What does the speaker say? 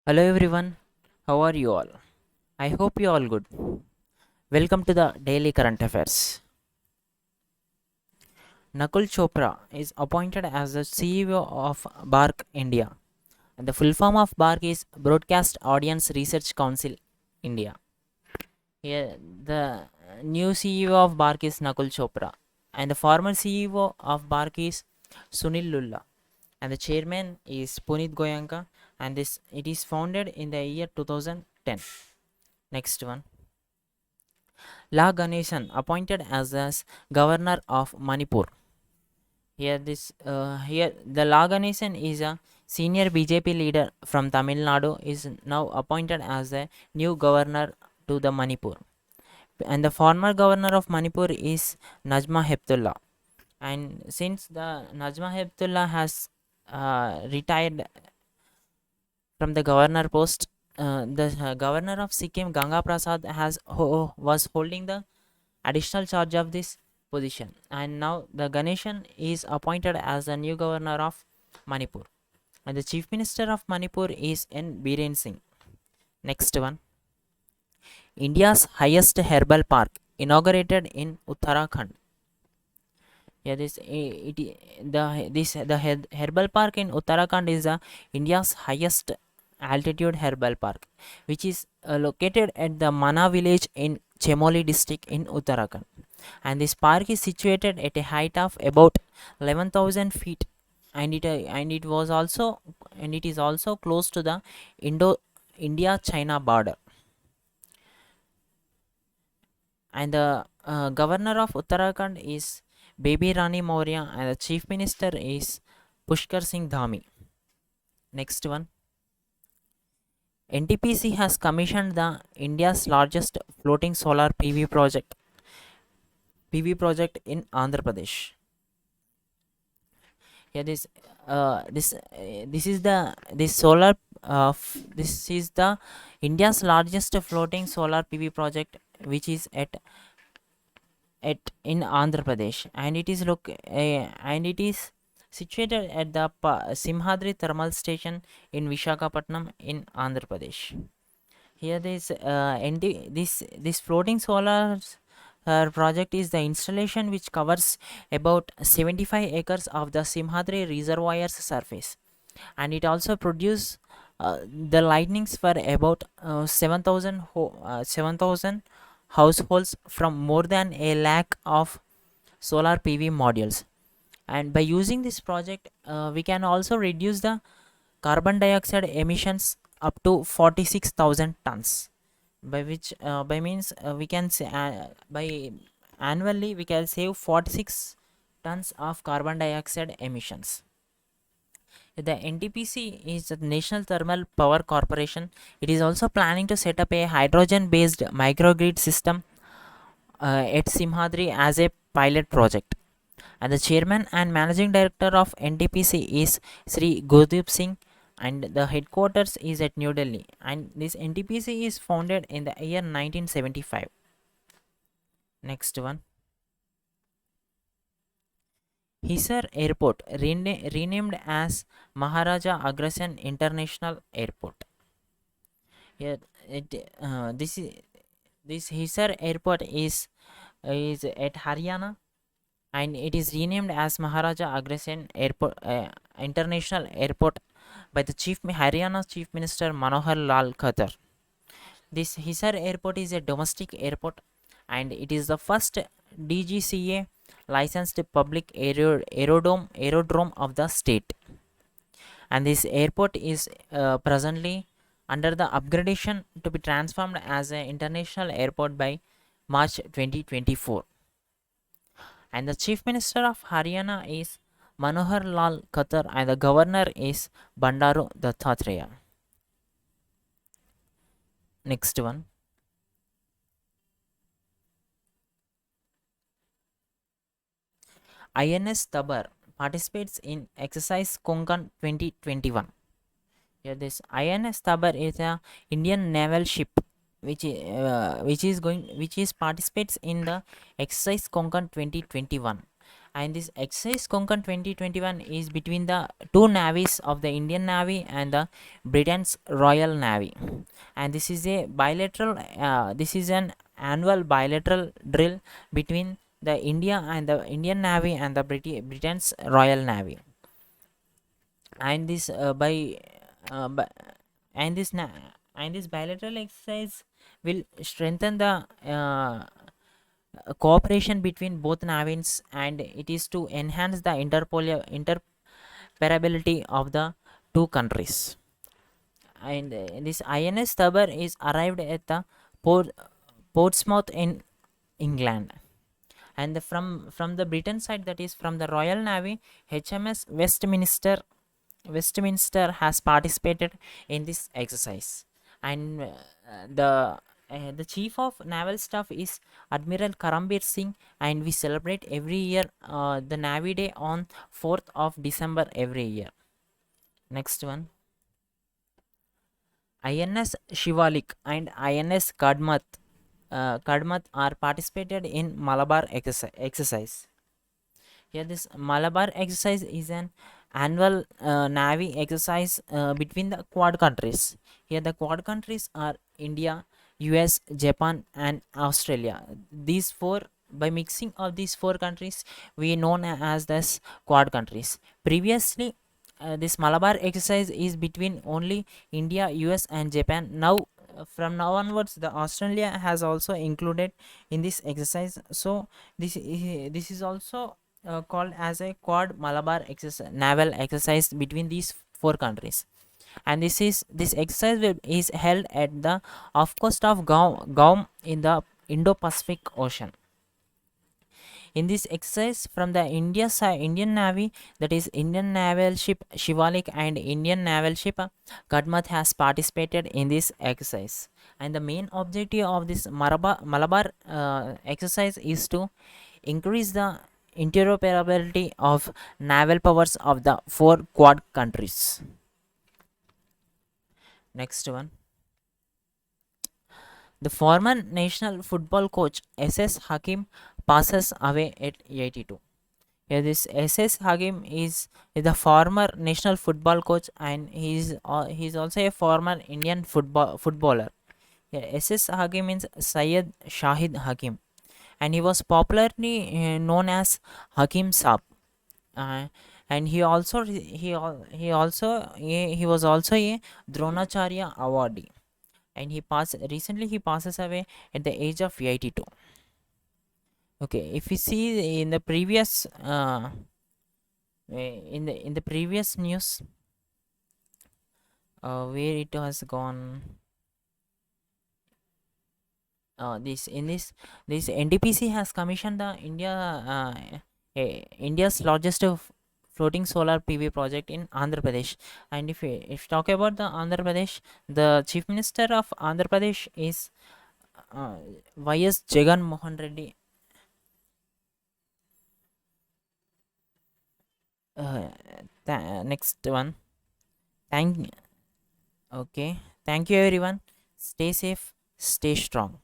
Hello everyone, how are you all? I hope you all good. Welcome to the Daily Current Affairs. Nakul Chopra is appointed as the CEO of BARC India. And the full form of BARC is Broadcast Audience Research Council India. Here, the new CEO of BARC is Nakul Chopra, and the former CEO of BARC is Sunil Lulla, and the chairman is Puneet Goyanka, and this it is founded in the year 2010. Next one. La Ganesan appointed as governor of Manipur. Here the La Ganesan is a senior BJP leader from Tamil Nadu is now appointed as the new governor to the Manipur. And the former governor of Manipur is Najma Heptullah. And since the Najma Heptullah has retired from the governor post, the governor of Sikkim Ganga Prasad was holding the additional charge of this position, and now the Ganeshan is appointed as the new governor of Manipur, and the chief minister of Manipur is N Biren Singh. Next one. India's highest herbal park inaugurated in Uttarakhand. Yeah, the herbal park in Uttarakhand is the India's highest altitude herbal park, which is located at the Mana village in Chemoli district in Uttarakhand. And this park is situated at a height of about 11,000 feet, and it is also close to the Indo India China border. And the governor of Uttarakhand is Baby Rani Maurya, and the chief minister is Pushkar Singh Dhami. Next one. NTPC has commissioned the India's largest floating solar PV project in Andhra Pradesh. Yeah, this is the this solar this is the India's largest floating solar PV project, which is at in Andhra Pradesh, and it is situated at the Simhadri thermal station in Vishakhapatnam in Andhra Pradesh. Here this floating solar project is the installation which covers about 75 acres of the Simhadri reservoir's surface, and it also produces the lightnings for about 7,000 households from more than a lakh of solar PV modules. And by using this project, we can also reduce the carbon dioxide emissions up to 46,000 tons, by which by means we can say by annually we can save 46 tons of carbon dioxide emissions. The NTPC is the National Thermal Power Corporation. It is also planning to set up a hydrogen based microgrid system at Simhadri as a pilot project. And the chairman and managing director of NTPC is Sri Gurdeep Singh, and the headquarters is at New Delhi. And this NTPC is founded in the year 1975. Next one. Hisar Airport renamed as Maharaja Agrasen International Airport. Here, this Hisar Airport is at Haryana, and it is renamed as Maharaja Agrasen Airport International Airport by the Haryana Chief Minister Manohar Lal Khattar. This Hisar Airport is a domestic airport, and it is the first DGCA licensed public aerodrome of the state. And this airport is presently under the upgradation to be transformed as an international airport by March 2024. And the chief minister of Haryana is Manohar Lal Khattar, and the governor is Bandaru Dattatreya. Next one. INS Tabar participates in exercise Konkan 2021. Here this INS Tabar is a Indian naval ship which is participates in the exercise Konkan 2021, And this exercise Konkan 2021 is between the two navies of the Indian Navy and the Britain's Royal Navy. And this is a bilateral this is an annual bilateral drill between the India and the Indian Navy and the Britain's Royal Navy. And this by, and this and this bilateral exercise will strengthen the cooperation between both navies, and it is to enhance the interoperability of the two countries. And this INS Tabar is arrived at the port, Portsmouth in England. And from the Britain side, that is from the Royal Navy, HMS Westminster has participated in this exercise. And the chief of naval staff is Admiral Karambir Singh, and we celebrate every year the Navy Day on 4th of December every year. Next one, INS Shivalik and INS Kadmat are participated in Malabar exercise. Here, this Malabar exercise is an annual Navy exercise between the Quad countries. Here, the Quad countries are India, US, Japan, and Australia. These four, by mixing of these four countries, we known as this Quad countries. Previously, this Malabar exercise is between only India, US, and Japan. Now, from now onwards, the Australia has also included in this exercise. So, this is also called as a Quad Malabar exercise, naval exercise between these four countries. And this exercise is held at the off coast of Guam in the Indo-Pacific Ocean. In this exercise, from the Indian Navy, that is Indian naval ship Shivalik and Indian naval ship Kadmat has participated in this exercise. And the main objective of this Malabar exercise is to increase the interoperability of naval powers of the four Quad countries. Next one, the former national football coach SS Hakim passes away at 82. Yeah, this SS Hakim is the former national football coach, and he's also a former Indian footballer. Yeah, SS Hakim means Syed Shahid Hakim, and he was popularly known as Hakim Saab. Uh, and he was also a Dronacharya awardee, and he passes away at the age of 82. Okay, if we see in the previous in the previous news, where it has gone, this NTPC has commissioned the India's largest floating solar PV project in Andhra Pradesh. And if talk about the Andhra Pradesh, the chief minister of Andhra Pradesh is uh, YS Jagan Mohan Reddy. uh, Next one, thank okay, thank you everyone. Stay safe, stay strong.